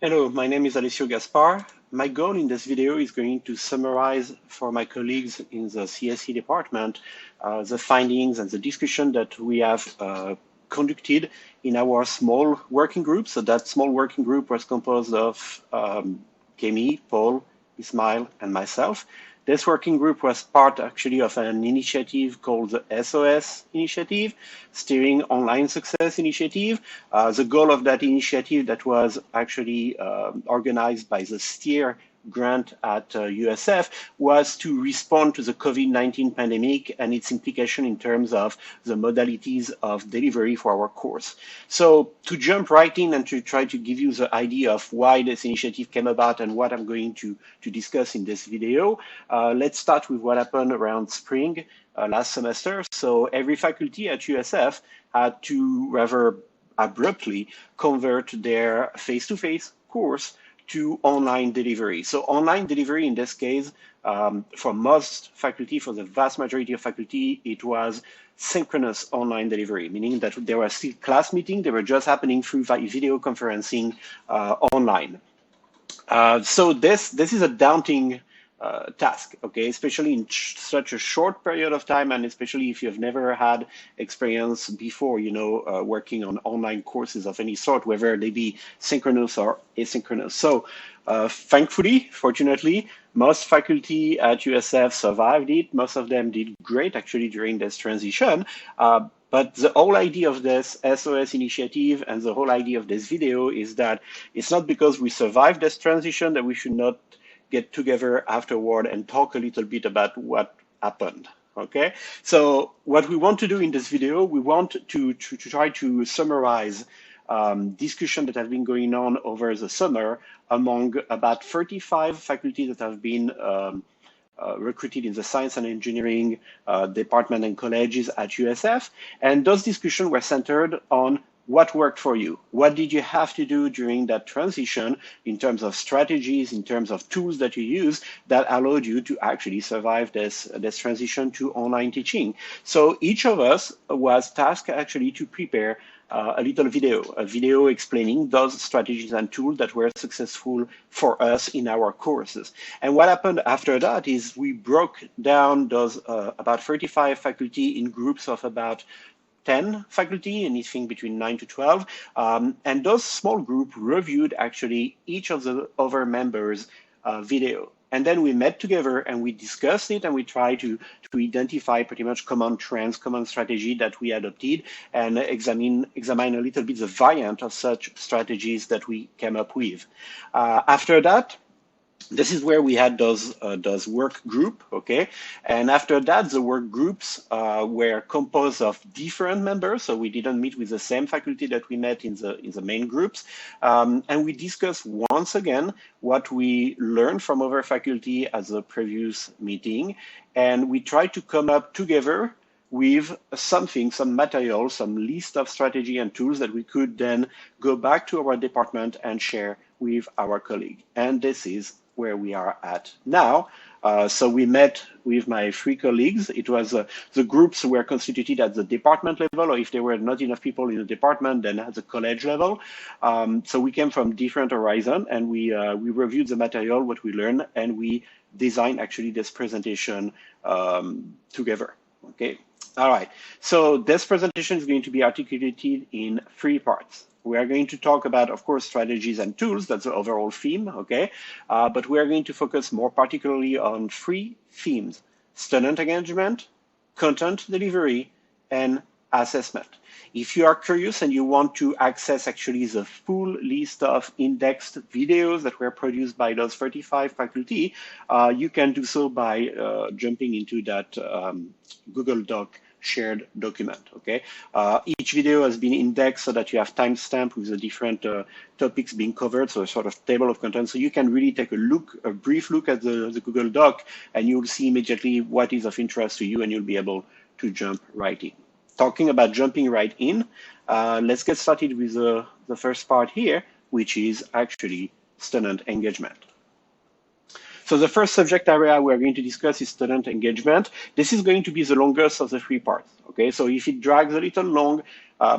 Hello, my name is Alessio Gaspar. My goal in this video is going to summarize for my colleagues in the CSE department the findings and the discussion that we have conducted in our small working group. So that small working group was composed of Kemi, Paul, Ismail, and myself. This working group was part actually of an initiative called the SOS initiative, Steering Online Success Initiative. The goal of that initiative that was actually organized by the STEER grant at USF was to respond to the COVID-19 pandemic and its implication in terms of the modalities of delivery for our course. So to jump right in and to try to give you the idea of why this initiative came about and what I'm going to discuss in this video, let's start with what happened around spring last semester. So every faculty at USF had to rather abruptly convert their face-to-face course to online delivery. So online delivery in this case, for most faculty, for the vast majority of faculty, it was synchronous online delivery, meaning that there were still class meetings, they were just happening through video conferencing online. So this is a daunting task, okay, especially in such a short period of time, and especially if you've never had experience before, working on online courses of any sort, whether they be synchronous or asynchronous. So fortunately, most faculty at USF survived it. Most of them did great actually during this transition. But the whole idea of this SOS initiative and the whole idea of this video is that it's not because we survived this transition that we should not get together afterward and talk a little bit about what happened. Okay, so what we want to do in this video, we want to try to summarize discussion that have been going on over the summer among about 35 faculty that have been recruited in the science and engineering department and colleges at USF. And those discussions were centered on what worked for you? What did you have to do during that transition in terms of strategies, in terms of tools that you use that allowed you to actually survive this transition to online teaching? So each of us was tasked actually to prepare a video explaining those strategies and tools that were successful for us in our courses. And what happened after that is we broke down those about 35 faculty in groups of about 10 faculty, anything between 9 to 12. And those small group reviewed actually each of the other members' video. And then we met together and we discussed it and we tried to identify pretty much common trends, common strategy that we adopted and examine a little bit the variant of such strategies that we came up with. After that, this is where we had those work group, okay? And after that, the work groups were composed of different members, so we didn't meet with the same faculty that we met in the main groups. And we discussed once again what we learned from other faculty at the previous meeting. And we tried to come up together with something, some material, some list of strategy and tools that we could then go back to our department and share with our colleague. And this is where we are at now. So we met with my 3 colleagues. It was the groups were constituted at the department level, or if there were not enough people in the department, then at the college level. So we came from different horizons, and we reviewed the material, what we learned, and we designed actually this presentation together. Okay. All right. So this presentation is going to be articulated in 3 parts. We are going to talk about, of course, strategies and tools. That's the overall theme, okay? But we are going to focus more particularly on 3 themes: student engagement, content delivery, and assessment. If you are curious and you want to access actually the full list of indexed videos that were produced by those 35 faculty, you can do so by jumping into that Google Doc shared document, okay? Each video has been indexed so that you have timestamp with the different topics being covered, so a sort of table of contents. So you can really take a brief look at the Google Doc, and you'll see immediately what is of interest to you, and you'll be able to jump right in. Talking about jumping right in, let's get started with the first part here, which is actually student engagement. So the first subject area we're going to discuss is student engagement. This is going to be the longest of the 3 parts, okay? So if it drags a little long,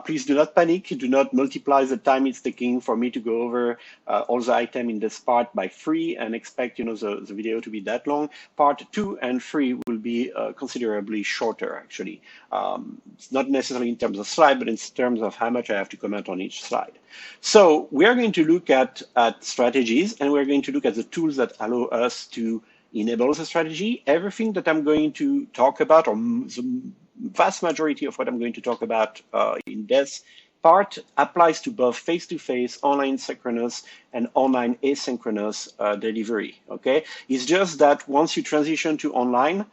Please do not panic. Do not multiply the time it's taking for me to go over all the item in this part by 3 and expect the video to be that long. Part 2 and 3 will be considerably shorter, actually. It's not necessarily in terms of slide, but in terms of how much I have to comment on each slide. So we are going to look at strategies, and we're going to look at the tools that allow us to enable the strategy. Everything that I'm going to talk about, or the vast majority of what I'm going to talk about in this part, applies to both face-to-face, online synchronous, and online asynchronous delivery, okay? It's just that once you transition to online,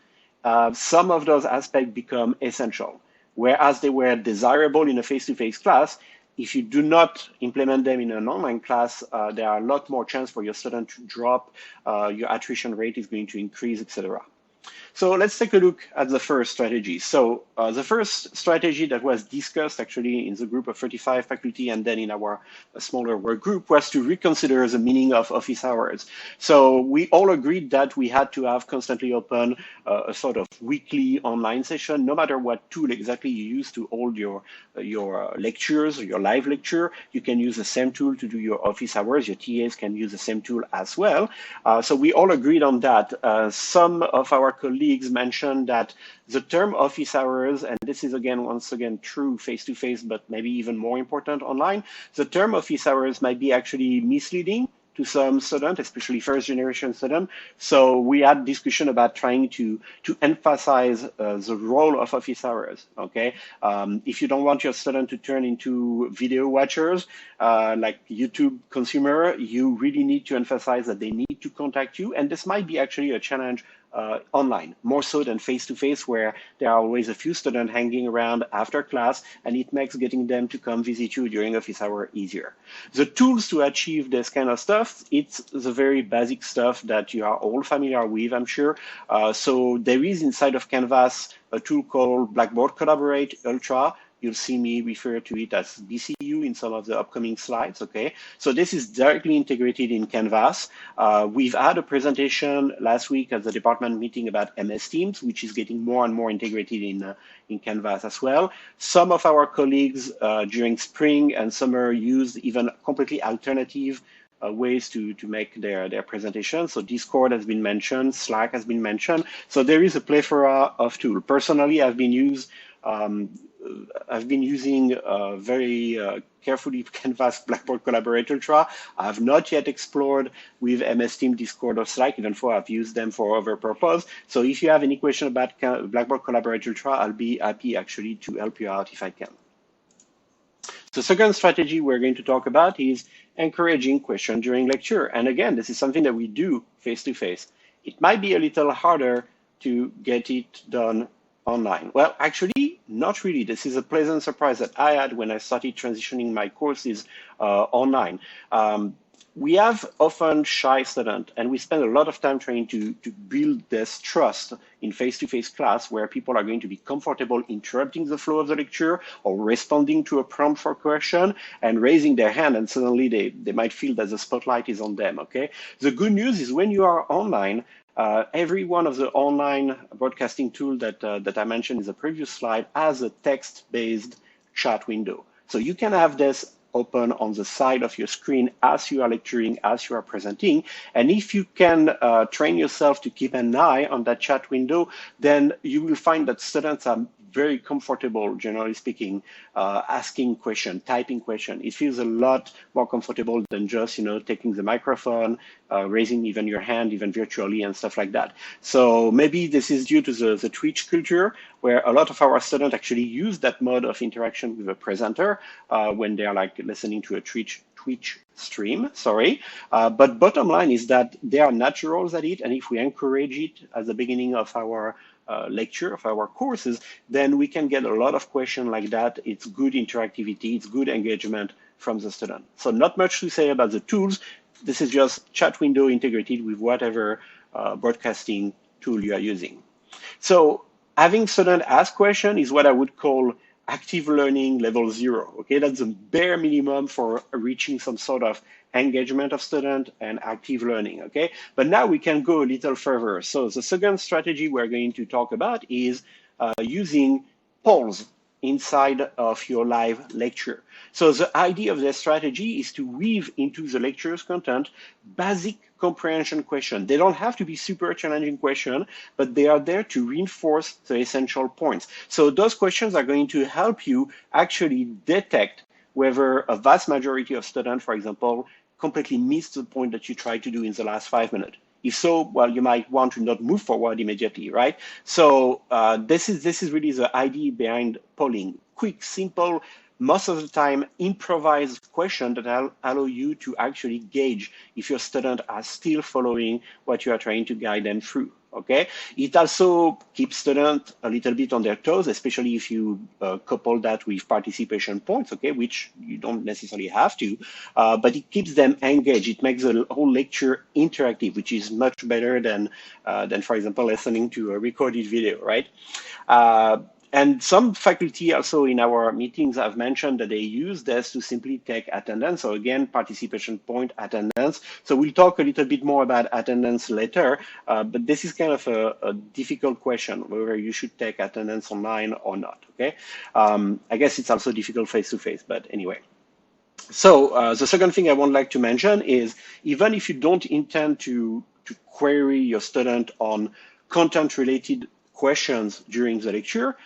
some of those aspects become essential. Whereas they were desirable in a face-to-face class, if you do not implement them in an online class, there are a lot more chance for your student to drop, your attrition rate is going to increase, etc. So let's take a look at the first strategy. So the first strategy that was discussed actually in the group of 35 faculty and then in our smaller work group was to reconsider the meaning of office hours. So we all agreed that we had to have constantly open a sort of weekly online session, no matter what tool exactly you use to hold your lectures or your live lecture. You can use the same tool to do your office hours. Your TAs can use the same tool as well. So we all agreed on that. Some of our colleagues mentioned that the term office hours, and this is once again true face-to-face, but maybe even more important online, the term office hours might be actually misleading to some students, especially first-generation students. So we had discussion about trying to emphasize the role of office hours, okay? If you don't want your student to turn into video watchers, like YouTube consumer, you really need to emphasize that they need to contact you. And this might be actually a challenge online, more so than face-to-face, where there are always a few students hanging around after class, and it makes getting them to come visit you during office hour easier. The tools to achieve this kind of stuff, it's the very basic stuff that you are all familiar with, I'm sure. So there is inside of Canvas a tool called Blackboard Collaborate Ultra. You'll see me refer to it as BCU in some of the upcoming slides, okay? So this is directly integrated in Canvas. We've had a presentation last week at the department meeting about MS Teams, which is getting more and more integrated in Canvas as well. Some of our colleagues during spring and summer used even completely alternative ways to make their presentation. So Discord has been mentioned, Slack has been mentioned. So there is a plethora of tools. Personally, I've been using very carefully Canvas Blackboard Collaborate Ultra. I have not yet explored with MS Team, Discord, or Slack, even though I've used them for other purpose. So if you have any question about Blackboard Collaborate Ultra, I'll be happy actually to help you out if I can. The second strategy we're going to talk about is encouraging questions during lecture. And again, this is something that we do face-to-face. It might be a little harder to get it done online. Well, actually, not really. This is a pleasant surprise that I had when I started transitioning my courses online. We have often shy students, and we spend a lot of time trying to build this trust in face-to-face class where people are going to be comfortable interrupting the flow of the lecture or responding to a prompt for question and raising their hand, and suddenly they might feel that the spotlight is on them, okay? The good news is when you are online, every one of the online broadcasting tools that I mentioned in the previous slide has a text-based chat window. So you can have this open on the side of your screen as you are lecturing, as you are presenting. And if you can train yourself to keep an eye on that chat window, then you will find that students are very comfortable, generally speaking, asking questions, typing questions. It feels a lot more comfortable than just, taking the microphone, raising even your hand, even virtually and stuff like that. So maybe this is due to the Twitch culture, where a lot of our students actually use that mode of interaction with a presenter when they are like listening to a Twitch stream, but bottom line is that they are naturals at it, and if we encourage it at the beginning of our lecture, of our courses, then we can get a lot of questions like that. It's good interactivity, it's good engagement from the student. So not much to say about the tools. This is just chat window integrated with whatever broadcasting tool you are using. So having student ask question is what I would call active learning level 0. Okay, that's the bare minimum for reaching some sort of engagement of student and active learning. Okay, but now we can go a little further. So the second strategy we're going to talk about is using polls. inside of your live lecture. So the idea of this strategy is to weave into the lecture's content basic comprehension questions. They don't have to be super challenging questions, but they are there to reinforce the essential points. So those questions are going to help you actually detect whether a vast majority of students, for example, completely missed the point that you tried to do in the last 5 minutes. If so, well, you might want to not move forward immediately, right? So this is really the idea behind polling. Quick, simple, most of the time improvised question that allow you to actually gauge if your student are still following what you are trying to guide them through. Okay, it also keeps students a little bit on their toes, especially if you couple that with participation points, okay, which you don't necessarily have to, but it keeps them engaged. It makes the whole lecture interactive, which is much better than, for example, listening to a recorded video, right? And some faculty also in our meetings have mentioned that they use this to simply take attendance. So again, participation point, attendance. So we'll talk a little bit more about attendance later, but this is kind of a difficult question, whether you should take attendance online or not, okay? I guess it's also difficult face-to-face, but anyway. So the second thing I would like to mention is, even if you don't intend to query your student on content-related questions during the lecture,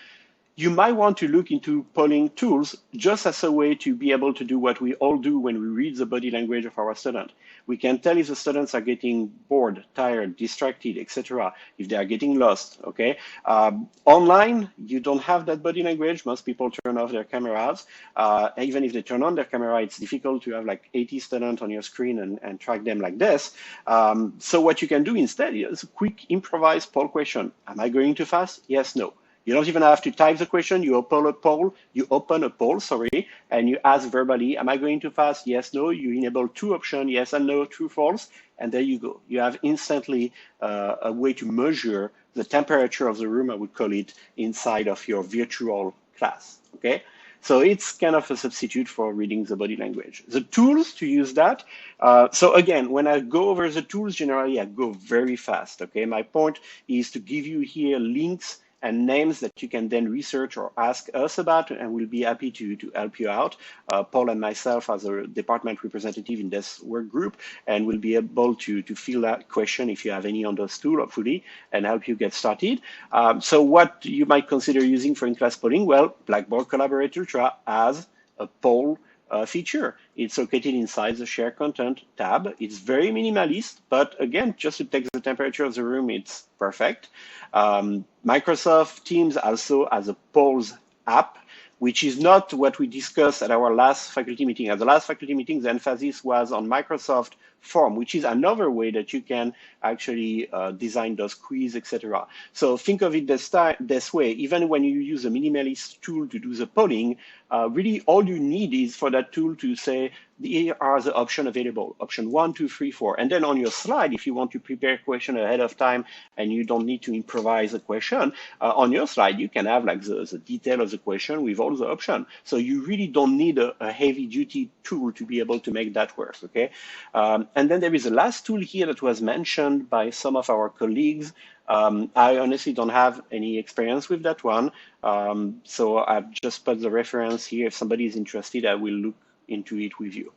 you might want to look into polling tools just as a way to be able to do what we all do when we read the body language of our student. We can tell if the students are getting bored, tired, distracted, etc., if they are getting lost, okay? Online, you don't have that body language. Most people turn off their cameras. Even if they turn on their camera, it's difficult to have like 80 students on your screen and track them like this. So what you can do instead is a quick improvised poll question. Am I going too fast? Yes, no. You don't even have to type the question. You open a poll, and you ask verbally, am I going too fast? Yes, no. You enable two options, yes and no, true, false, and there you go. You have instantly a way to measure the temperature of the room, I would call it, inside of your virtual class, okay? So it's kind of a substitute for reading the body language. The tools to use that. So again, when I go over the tools, generally I go very fast, okay? My point is to give you here links and names that you can then research or ask us about, and we'll be happy to help you out. Paul and myself as a department representative in this work group, and we'll be able to fill that question if you have any on those tools, hopefully, and help you get started. So what you might consider using for in-class polling? Well, Blackboard Collaborate Ultra has a poll feature. It's located inside the Share Content tab. It's very minimalist, but again, just to take the temperature of the room, it's perfect. Microsoft Teams also has a polls app, which is not what we discussed at our last faculty meeting. At the last faculty meeting, the emphasis was on Microsoft Form, which is another way that you can actually design those quiz, etc. So think of it this way. Even when you use a minimalist tool to do the polling, really all you need is for that tool to say, here are the options available, option 1, 2, 3, 4. And then on your slide, if you want to prepare a question ahead of time and you don't need to improvise a question, on your slide, you can have like the detail of the question with all the options. So you really don't need a heavy duty tool to be able to make that work, okay? And then there is a last tool here that was mentioned by some of our colleagues. I honestly don't have any experience with that one. So I've just put the reference here. If somebody is interested, I will look into it with you.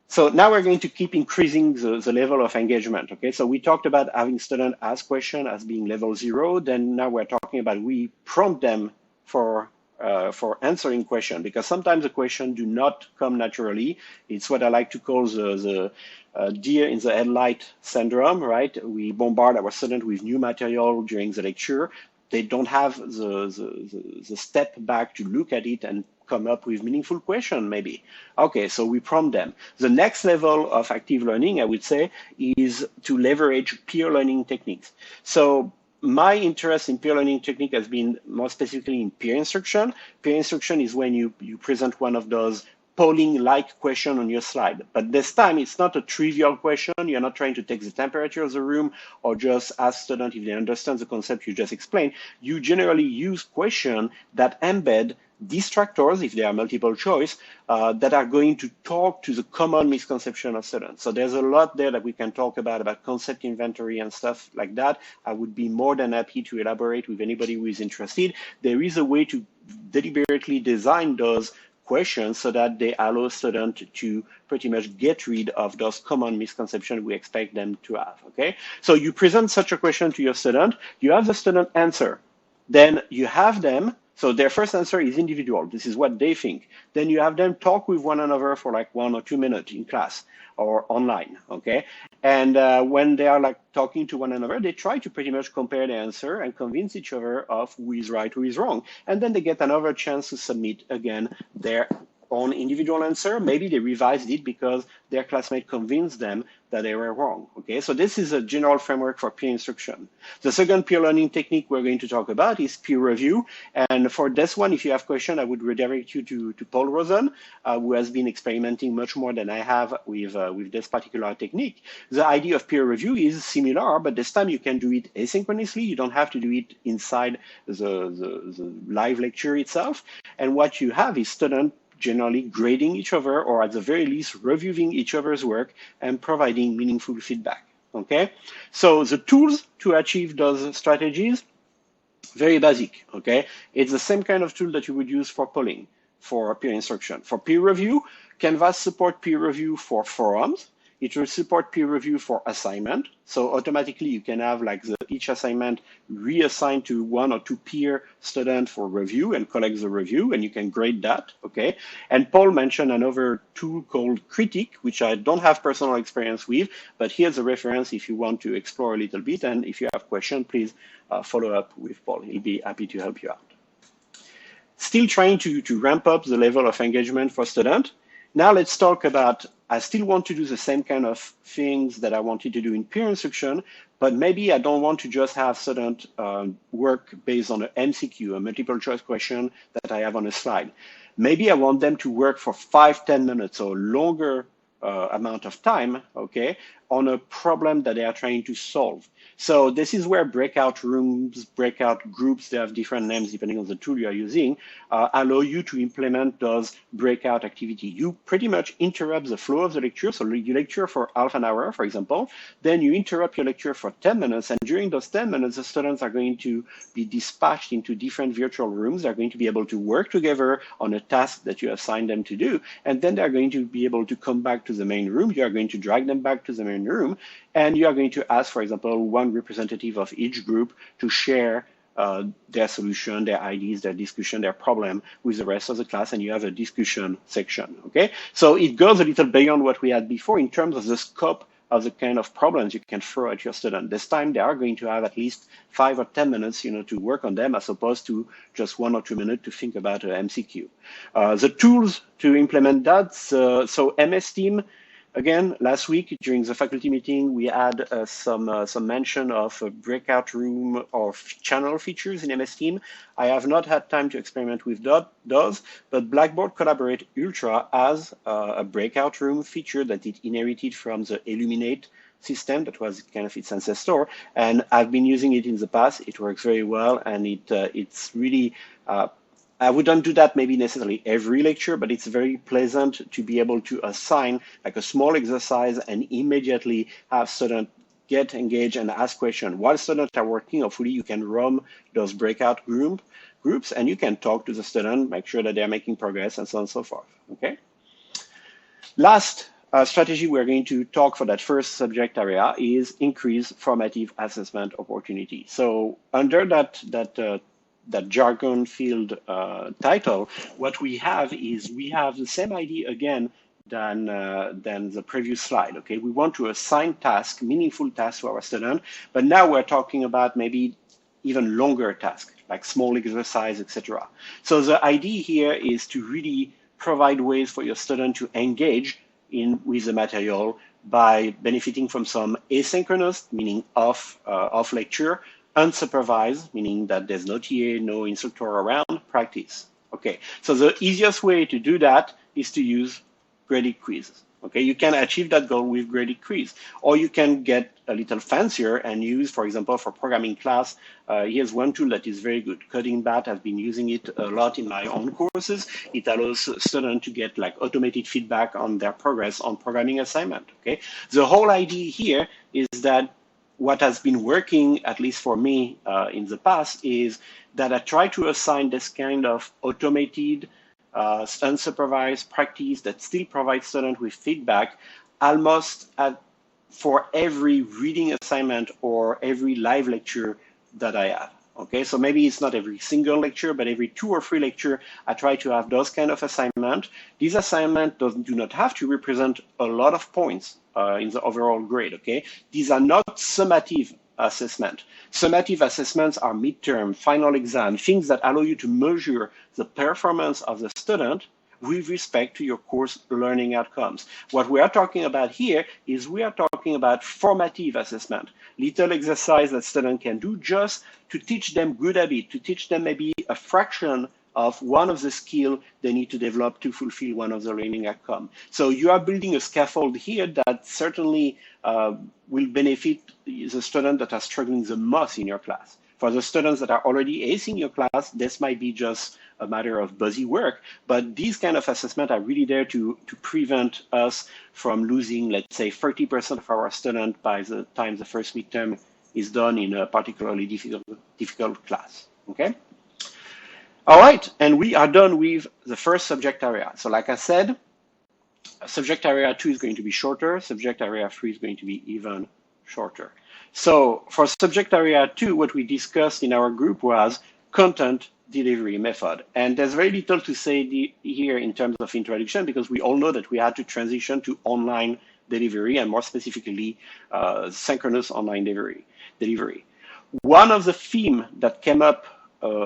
So now we're going to keep increasing the level of engagement, okay? So we talked about having students ask questions as being level 0. Then now we're talking about we prompt them for answering question, because sometimes the question do not come naturally. It's what I like to call the deer in the headlight syndrome, right? We bombard our student with new material during the lecture. They don't have the step back to look at it and come up with meaningful question, maybe. Okay, so we prompt them. The next level of active learning, I would say, is to leverage peer learning techniques. So my interest in peer learning technique has been more specifically in peer instruction. Peer instruction is when you present one of those polling-like question on your slide. But this time, it's not a trivial question. You're not trying to take the temperature of the room or just ask students if they understand the concept you just explained. You generally use questions that embed distractors, if they are multiple choice, that are going to talk to the common misconception of students. So there's a lot there that we can talk about concept inventory and stuff like that. I would be more than happy to elaborate with anybody who is interested. There is a way to deliberately design those questions so that they allow students to pretty much get rid of those common misconceptions we expect them to have, okay? So you present such a question to your student, you have the student answer, then you have them, so their first answer is individual, this is what they think. Then you have them talk with one another for like 1 or 2 minutes in class or online, okay? And when they are like talking to one another, they try to pretty much compare the answer and convince each other of who is right, who is wrong. And then they get another chance to submit again their own individual answer. Maybe they revised it because their classmate convinced them that they were wrong, okay? So this is a general framework for peer instruction. The second peer learning technique we're going to talk about is peer review. And for this one, if you have questions, I would redirect you to Paul Rosen, who has been experimenting much more than I have with this particular technique. The idea of peer review is similar, but this time you can do it asynchronously. You don't have to do it inside the live lecture itself. And what you have is students generally grading each other, or at the very least reviewing each other's work and providing meaningful feedback, okay? So the tools to achieve those strategies, very basic, okay? It's the same kind of tool that you would use for polling, for peer instruction. For peer review, Canvas support peer review for forums. It will support peer review for assignment. So automatically you can have like each assignment reassigned to 1 or 2 peer students for review and collect the review, and you can grade that, okay? And Paul mentioned another tool called Critique, which I don't have personal experience with, but here's a reference if you want to explore a little bit. And if you have questions, please follow up with Paul. He'll be happy to help you out. Still trying to ramp up the level of engagement for students. Now let's talk about, I still want to do the same kind of things that I wanted to do in peer instruction, but maybe I don't want to just have students work based on an MCQ, a multiple choice question that I have on a slide. Maybe I want them to work for 5-10 minutes or longer amount of time, okay, on a problem that they are trying to solve. So this is where breakout rooms, breakout groups, they have different names depending on the tool you are using, allow you to implement those breakout activities. You pretty much interrupt the flow of the lecture. So you lecture for half an hour, for example, then you interrupt your lecture for 10 minutes. And during those 10 minutes, the students are going to be dispatched into different virtual rooms. They're going to be able to work together on a task that you assigned them to do. And then they're going to be able to come back to the main room. You are going to drag them back to the main room. And you are going to ask, for example, one representative of each group to share their solution, their ideas, their discussion, their problem with the rest of the class, and you have a discussion section, okay? So it goes a little beyond what we had before in terms of the scope of the kind of problems you can throw at your student. This time they are going to have at least 5 or 10 minutes, to work on them, as opposed to just 1 or 2 minutes to think about an MCQ. The tools to implement that, so MS Team. Again, last week during the faculty meeting, we had some mention of a breakout room or channel features in MS Team. I have not had time to experiment with those, but Blackboard Collaborate Ultra has a breakout room feature that it inherited from the Illuminate system that was kind of its ancestor, and I've been using it in the past. It works very well, and it's really I wouldn't do that maybe necessarily every lecture, but it's very pleasant to be able to assign like a small exercise and immediately have students get engaged and ask questions. While students are working, hopefully you can run those breakout groups and you can talk to the student, make sure that they're making progress and so on and so forth, okay? Last strategy we're going to talk for that first subject area is increase formative assessment opportunity. So under that jargon field title, what we have is we have the same idea again than the previous slide, okay? We want to assign tasks, meaningful tasks to our student, but now we're talking about maybe even longer tasks, like small exercise, etc. So the idea here is to really provide ways for your student to engage with the material by benefiting from some asynchronous, meaning off lecture, unsupervised, meaning that there's no TA, no instructor around, practice. Okay, so the easiest way to do that is to use graded quizzes. Okay, you can achieve that goal with graded quiz, or you can get a little fancier and use, for example, for programming class. Here's one tool that is very good. CodingBat, I've been using it a lot in my own courses. It allows students to get like automated feedback on their progress on programming assignment. Okay, the whole idea here is that what has been working, at least for me in the past, is that I try to assign this kind of automated unsupervised practice that still provides students with feedback almost for every reading assignment or every live lecture that I have. Okay, so maybe it's not every single lecture, but every 2 or 3 lecture, I try to have those kind of assignment. These assignments do not have to represent a lot of points in the overall grade, okay? These are not summative assessment. Summative assessments are midterm, final exam, things that allow you to measure the performance of the student with respect to your course learning outcomes. What we are talking about here is we are talking about formative assessment, little exercise that students can do just to teach them good habit, to teach them maybe a fraction of one of the skills they need to develop to fulfill one of the learning outcomes. So you are building a scaffold here that certainly will benefit the students that are struggling the most in your class. For the students that are already acing your class, this might be just a matter of busy work, but these kind of assessments are really there to prevent us from losing, let's say, 30% of our students by the time the first midterm is done in a particularly difficult class, okay? All right, and we are done with the first subject area. So like I said, subject area 2 is going to be shorter, subject area 3 is going to be even shorter. So for subject area 2, what we discussed in our group was content delivery method. And there's very little to say here in terms of introduction, because we all know that we had to transition to online delivery, and more specifically, synchronous online delivery. One of the themes that came up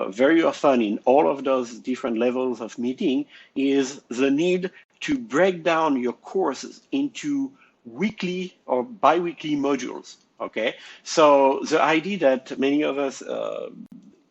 very often in all of those different levels of meeting is the need to break down your courses into weekly or bi-weekly modules, okay? So the idea that many of us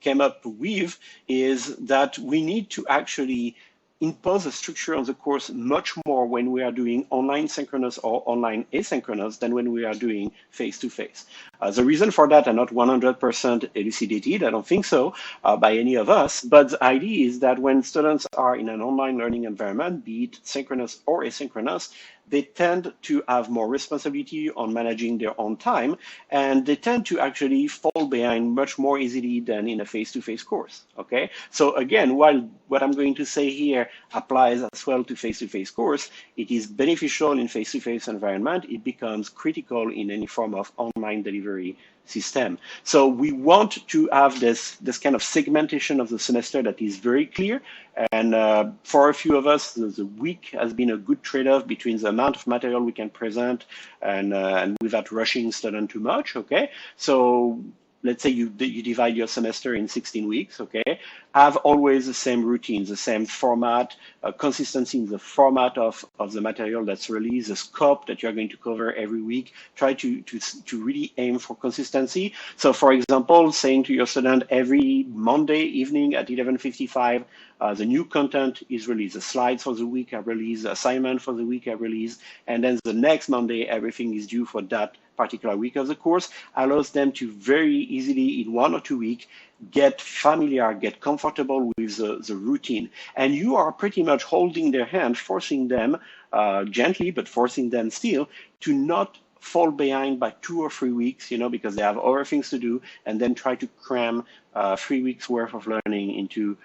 came up with is that we need to actually impose a structure on the course much more when we are doing online synchronous or online asynchronous than when we are doing face-to-face. The reason for that are not 100% elucidated, I don't think so, by any of us, but the idea is that when students are in an online learning environment, be it synchronous or asynchronous, they tend to have more responsibility on managing their own time, and they tend to actually fall behind much more easily than in a face-to-face course, okay? So again, while what I'm going to say here applies as well to face-to-face course, it is beneficial in face-to-face environment, it becomes critical in any form of online delivery system. So we want to have this kind of segmentation of the semester that is very clear. And for a few of us, the week has been a good trade-off between the amount of material we can present and without rushing students too much, okay? So let's say you divide your semester in 16 weeks, okay? Have always the same routine, the same format, consistency in the format of the material that's released, the scope that you're going to cover every week. Try to really aim for consistency. So for example, saying to your student every Monday evening at 11:55, the new content is released, the slides for the week are released, the assignment for the week are released, and then the next Monday, everything is due for that particular week of the course, allows them to very easily in 1 or 2 weeks get familiar, get comfortable with the routine. And you are pretty much holding their hand, forcing them gently, but forcing them still to not fall behind by 2 or 3 weeks, you know, because they have other things to do, and then try to cram 3 weeks worth of learning into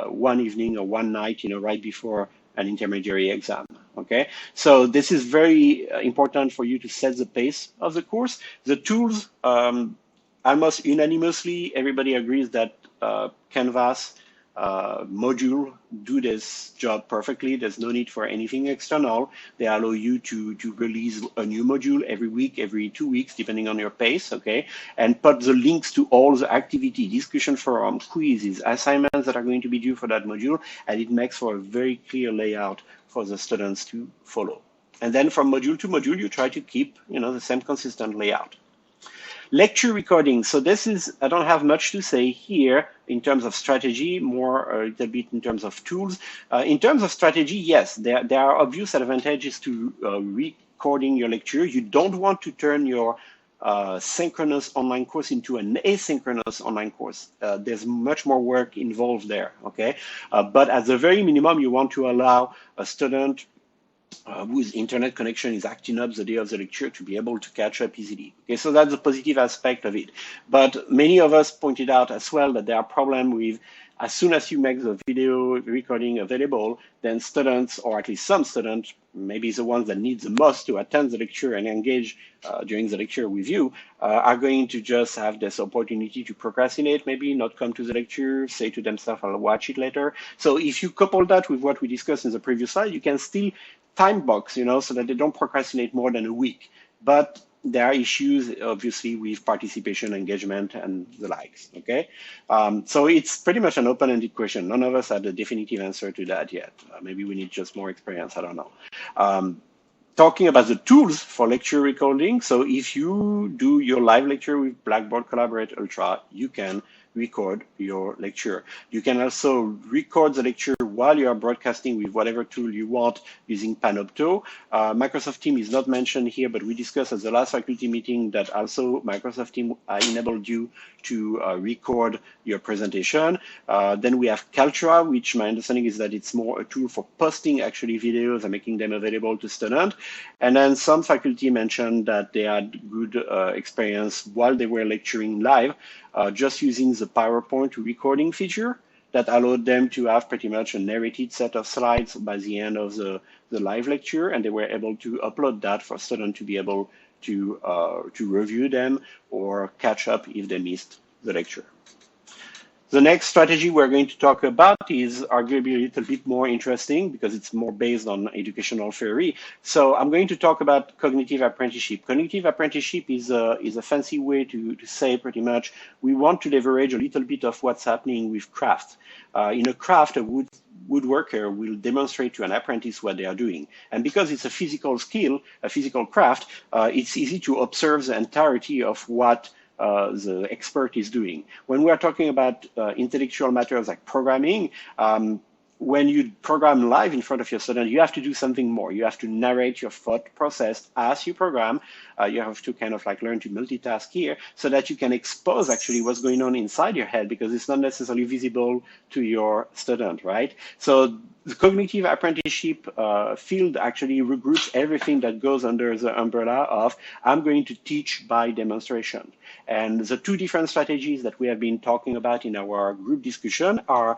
one evening or one night, you know, right before an intermediary exam, okay? So this is very important for you to set the pace of the course. The tools, almost unanimously, everybody agrees that Canvas module do this job perfectly. There's no need for anything external. They allow you to release a new module every week, every 2 weeks, depending on your pace, okay? And put the links to all the activity, discussion forum, quizzes, assignments that are going to be due for that module, and it makes for a very clear layout for the students to follow. And then from module to module, you try to keep, you know, the same consistent layout. Lecture recording. So this is, I don't have much to say here in terms of strategy, more a little bit in terms of tools. In terms of strategy, yes, there are obvious advantages to recording your lecture. You don't want to turn your synchronous online course into an asynchronous online course. There's much more work involved there, okay? But at the very minimum, you want to allow a student whose internet connection is acting up the day of the lecture to be able to catch up easily. Okay, so that's the positive aspect of it. But many of us pointed out as well that there are problems with, as soon as you make the video recording available, then students, or at least some students, maybe the ones that need the most to attend the lecture and engage during the lecture with you, are going to just have this opportunity to procrastinate, maybe not come to the lecture, say to themselves, I'll watch it later. So if you couple that with what we discussed in the previous slide, you can still time box, so that they don't procrastinate more than a week. But there are issues, obviously, with participation, engagement, and the likes, okay? So it's pretty much an open-ended question. None of us had a definitive answer to that yet. Maybe we need just more experience, I don't know. Talking about the tools for lecture recording, so if you do your live lecture with Blackboard Collaborate Ultra, you can record your lecture. You can also record the lecture while you are broadcasting with whatever tool you want using Panopto. Microsoft Teams is not mentioned here, but we discussed at the last faculty meeting that also Microsoft Teams enabled you to record your presentation. Then we have Kaltura, which my understanding is that it's more a tool for posting actually videos and making them available to students. And then some faculty mentioned that they had good experience while they were lecturing live, just using the PowerPoint recording feature that allowed them to have pretty much a narrated set of slides by the end of the live lecture, and they were able to upload that for students to be able to review them or catch up if they missed the lecture. The next strategy we're going to talk about is arguably a little bit more interesting because it's more based on educational theory. So I'm going to talk about cognitive apprenticeship. Cognitive apprenticeship is a fancy way to say pretty much we want to leverage a little bit of what's happening with craft. In a craft, a woodworker will demonstrate to an apprentice what they are doing. And because it's a physical skill, a physical craft, it's easy to observe the entirety of what the expert is doing. When we are talking about intellectual matters like programming, when you program live in front of your student, you have to do something more. You have to narrate your thought process as you program. You have to kind of like learn to multitask here so that you can expose actually what's going on inside your head because it's not necessarily visible to your student, right? So the cognitive apprenticeship field actually regroups everything that goes under the umbrella of I'm going to teach by demonstration. And the two different strategies that we have been talking about in our group discussion are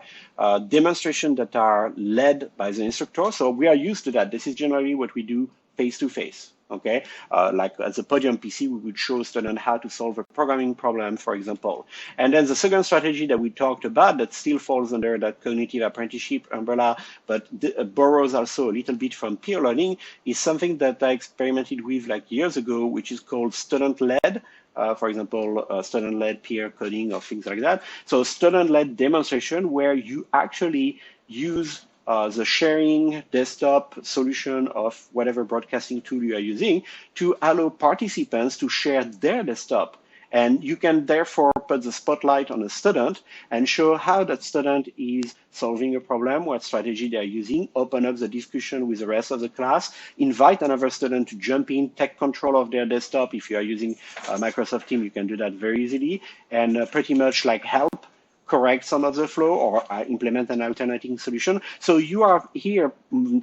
demonstrations that are led by the instructor. So we are used to that. This is generally what we do face-to-face. Okay, like as a podium PC, we would show students how to solve a programming problem, for example. And then the second strategy that we talked about that still falls under that cognitive apprenticeship umbrella, but borrows also a little bit from peer learning, is something that I experimented with like years ago, which is called student-led. For example, student-led peer coding or things like that. So student-led demonstration where you actually use the sharing desktop solution of whatever broadcasting tool you are using to allow participants to share their desktop. And you can therefore put the spotlight on a student and show how that student is solving a problem, what strategy they are using, open up the discussion with the rest of the class, invite another student to jump in, take control of their desktop. If you are using Microsoft Teams, you can do that very easily, and pretty much like help correct some of the flow or implement an alternating solution. So you are here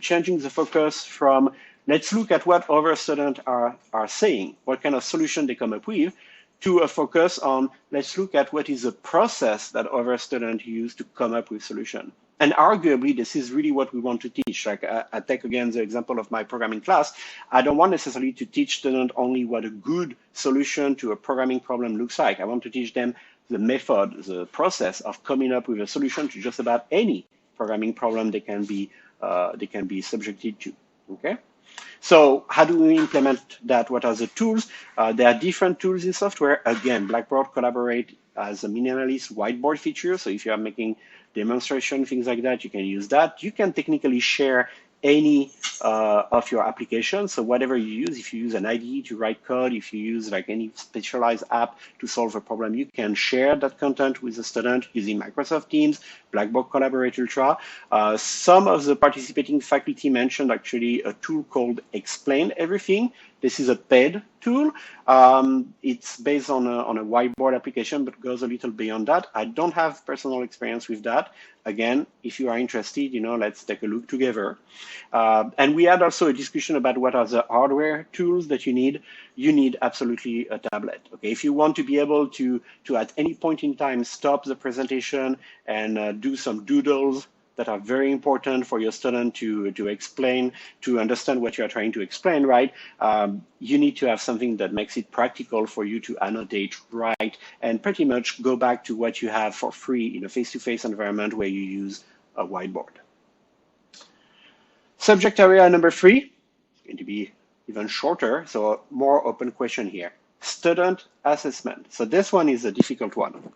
changing the focus from let's look at what other students are saying, what kind of solution they come up with, to a focus on let's look at what is the process that other students use to come up with solution. And arguably, this is really what we want to teach. Like I take again the example of my programming class. I don't want necessarily to teach students only what a good solution to a programming problem looks like. I want to teach them the method, the process of coming up with a solution to just about any programming problem they can be subjected to. Okay. So how do we implement that? What are the tools? There are different tools in software. Again, Blackboard Collaborate as a minimalist whiteboard feature. So if you are making demonstration, things like that, you can use that. You can technically share any of your applications. So whatever you use, if you use an IDE to write code, if you use like any specialized app to solve a problem, you can share that content with the student using Microsoft Teams, Blackboard Collaborate Ultra. Some of the participating faculty mentioned actually a tool called Explain Everything. This is a paid tool. It's based on a whiteboard application, but goes a little beyond that. I don't have personal experience with that. Again, if you are interested, let's take a look together. And we had also a discussion about what are the hardware tools that you need. You need absolutely a tablet. Okay, if you want to be able to at any point in time stop the presentation and do some doodles that are very important for your student to explain, to understand what you're trying to explain, right? You need to have something that makes it practical for you to annotate, write, and pretty much go back to what you have for free in a face-to-face environment where you use a whiteboard. Subject area number 3 is going to be even shorter, so more open question here. Student assessment. So this one is a difficult one.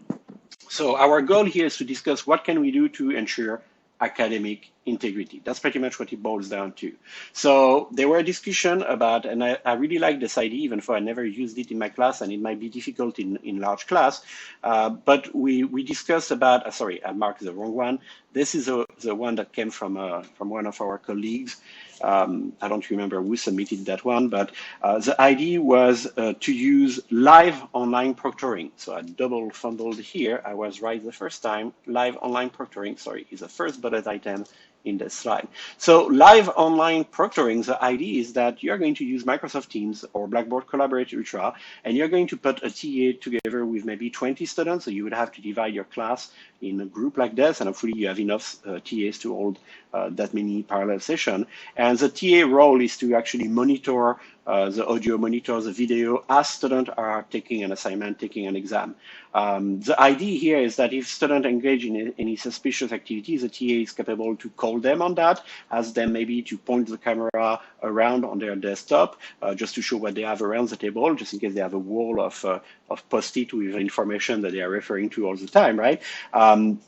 So our goal here is to discuss what can we do to ensure academic integrity. That's pretty much what it boils down to. So there were a discussion about, and I really like this idea, even though I never used it in my class, and it might be difficult in large class, but we discussed about, sorry, I marked the wrong one. This is the one that came from one of our colleagues. I don't remember who submitted that one, but the idea was to use live online proctoring. So I double fumbled here. I was right the first time. Live online proctoring, sorry, is the first bullet item in this slide. So live online proctoring, the idea is that you're going to use Microsoft Teams or Blackboard Collaborate Ultra, and you're going to put a TA together with maybe 20 students. So you would have to divide your class in a group like this, and hopefully you have enough TAs to hold that many parallel sessions. And the TA role is to actually monitor the audio, monitor the video as students are taking an assignment, taking an exam. The idea here is that if students engage in any suspicious activities, the TA is capable to call them on that, ask them maybe to point the camera around on their desktop, just to show what they have around the table, just in case they have a wall of Post-it with information that they are referring to all the time, right?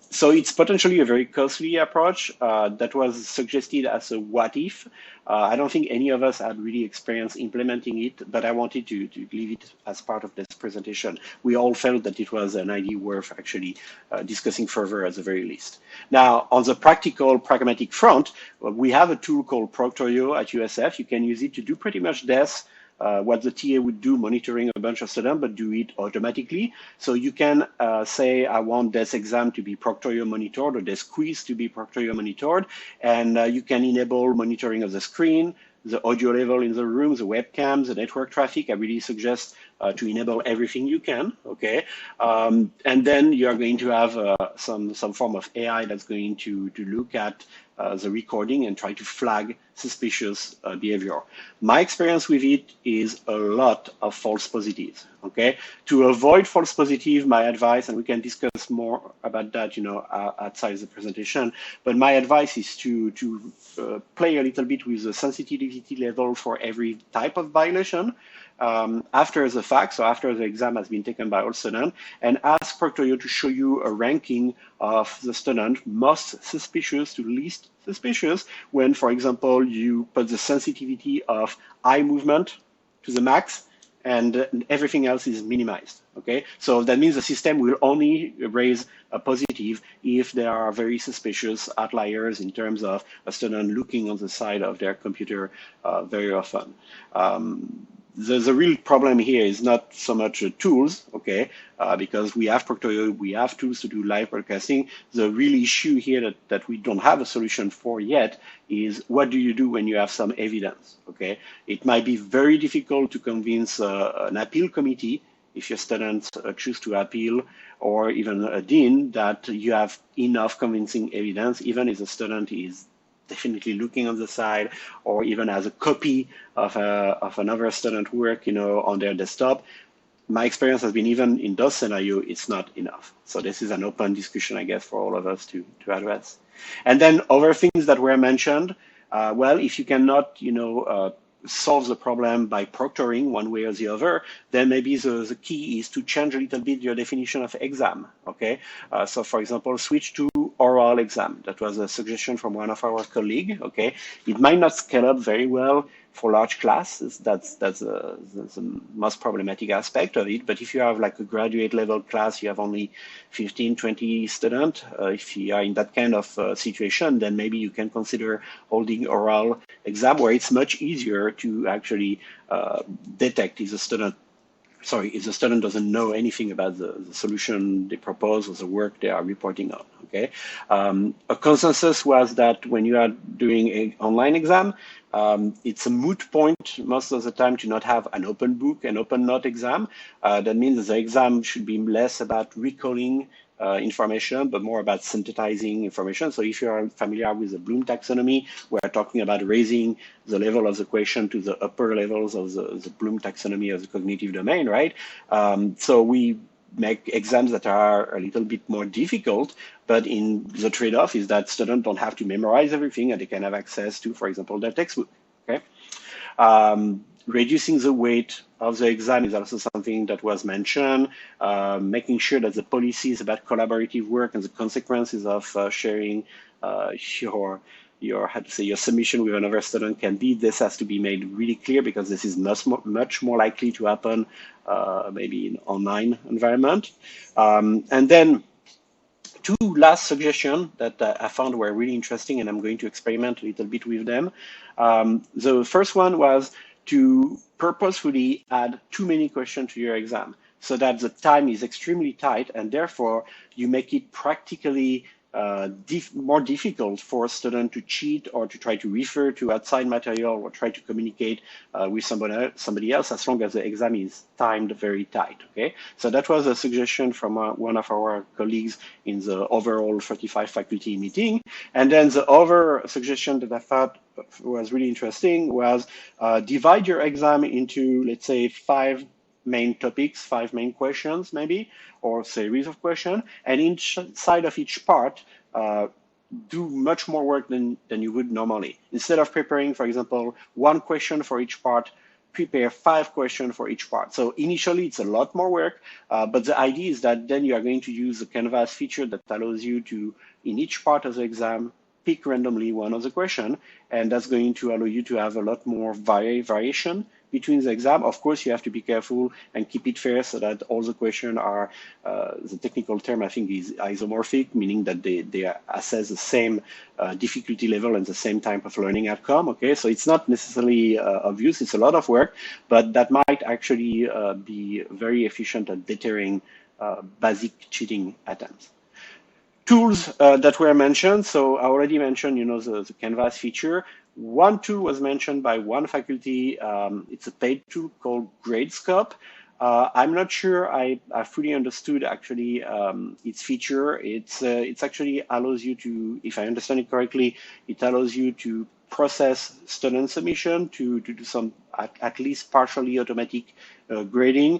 So it's potentially a very costly approach that was suggested as a what if. I don't think any of us had really experienced implementing it, but I wanted to leave it as part of this presentation. We all felt that it was an idea worth actually discussing further at the very least. Now, on the practical, pragmatic front, we have a tool called Proctorio at USF. You can use it to do pretty much this. What the TA would do, monitoring a bunch of students, but do it automatically. So you can say, I want this exam to be Proctorio monitored or this quiz to be Proctorio monitored, and you can enable monitoring of the screen, the audio level in the room, the webcams, the network traffic. I really suggest to enable everything you can, okay? And then you're going to have some form of AI that's going to look at the recording and try to flag suspicious behavior. My experience with it is a lot of false positives, okay? To avoid false positive, my advice, and we can discuss more about that, outside the presentation, but my advice is to play a little bit with the sensitivity level for every type of violation. After the fact, so after the exam has been taken by all students, and ask Proctorio to show you a ranking of the student most suspicious to least suspicious when, for example, you put the sensitivity of eye movement to the max and everything else is minimized, okay? So that means the system will only raise a positive if there are very suspicious outliers in terms of a student looking on the side of their computer very often. The real problem here is not so much tools, okay, because we have Proctorio, we have tools to do live broadcasting. The real issue here that we don't have a solution for yet is what do you do when you have some evidence, okay? It might be very difficult to convince an appeal committee if your students choose to appeal, or even a dean, that you have enough convincing evidence, even if the student is definitely looking on the side, or even as a copy of another student work, on their desktop. My experience has been even in those scenarios, it's not enough. So this is an open discussion, I guess, for all of us to address. And then other things that were mentioned, well, if you cannot, solve the problem by proctoring one way or the other, then maybe the key is to change a little bit your definition of exam, okay? So for example, switch to oral exam. That was a suggestion from one of our colleagues. Okay, it might not scale up very well for large classes. That's the most problematic aspect of it. But if you have like a graduate level class, you have only 15, 20 students. If you are in that kind of situation, then maybe you can consider holding oral exam, where it's much easier to actually detect if the student doesn't know anything about the solution they propose or the work they are reporting on. Okay, a consensus was that when you are doing an online exam, it's a moot point most of the time to not have an open book, an open note exam. That means that the exam should be less about recalling information, but more about synthesizing information. So if you are familiar with the Bloom taxonomy, we're talking about raising the level of the question to the upper levels of the Bloom taxonomy of the cognitive domain, right? So we make exams that are a little bit more difficult, but in the trade-off is that students don't have to memorize everything and they can have access to, for example, their textbook, okay? Reducing the weight of the exam is also something that was mentioned, making sure that the policies about collaborative work and the consequences of sharing your submission with another student can be, this has to be made really clear, because this is much more likely to happen maybe in online environment. And then two last suggestions that I found were really interesting, and I'm going to experiment a little bit with them. The first one was to purposefully add too many questions to your exam so that the time is extremely tight, and therefore you make it practically more difficult for a student to cheat or to try to refer to outside material or try to communicate with somebody else, as long as the exam is timed very tight. Okay, so that was a suggestion from one of our colleagues in the overall 35 faculty meeting. And then the other suggestion that I thought was really interesting was divide your exam into, let's say, 5 main topics, 5 main questions maybe, or series of questions, and inside of each part, do much more work than you would normally. Instead of preparing, for example, 1 question for each part, prepare 5 questions for each part. So initially it's a lot more work, but the idea is that then you are going to use the Canvas feature that allows you to, in each part of the exam, pick randomly one of the questions, and that's going to allow you to have a lot more variation between the exam. Of course, you have to be careful and keep it fair so that all the questions are, the technical term I think is isomorphic, meaning that they assess the same difficulty level and the same type of learning outcome. Okay, so it's not necessarily obvious, it's a lot of work, but that might actually be very efficient at deterring basic cheating attempts. Tools that were mentioned. So I already mentioned, the Canvas feature. One tool was mentioned by one faculty. It's a paid tool called Gradescope. I'm not sure I fully understood actually its feature. It's actually allows you to, if I understand it correctly, it allows you to process student submission, to do some at least partially automatic grading.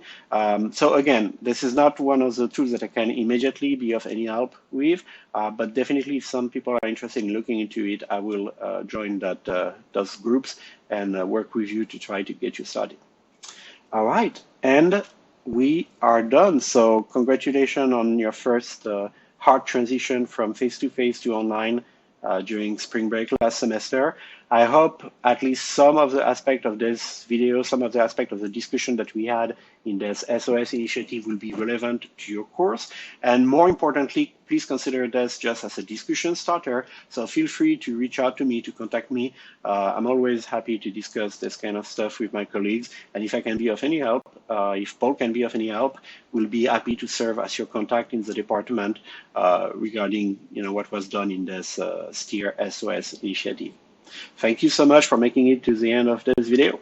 So again, this is not one of the tools that I can immediately be of any help with, but definitely if some people are interested in looking into it, I will join those groups and work with you to try to get you started. All right, and we are done. So congratulations on your first hard transition from face-to-face to online during spring break last semester. I hope at least some of the aspect of this video, some of the aspect of the discussion that we had in this SOS initiative will be relevant to your course. And more importantly, please consider this just as a discussion starter. So feel free to reach out to me, to contact me. I'm always happy to discuss this kind of stuff with my colleagues. And if I can be of any help, if Paul can be of any help, we'll be happy to serve as your contact in the department regarding what was done in this STEER SOS initiative. Thank you so much for making it to the end of this video.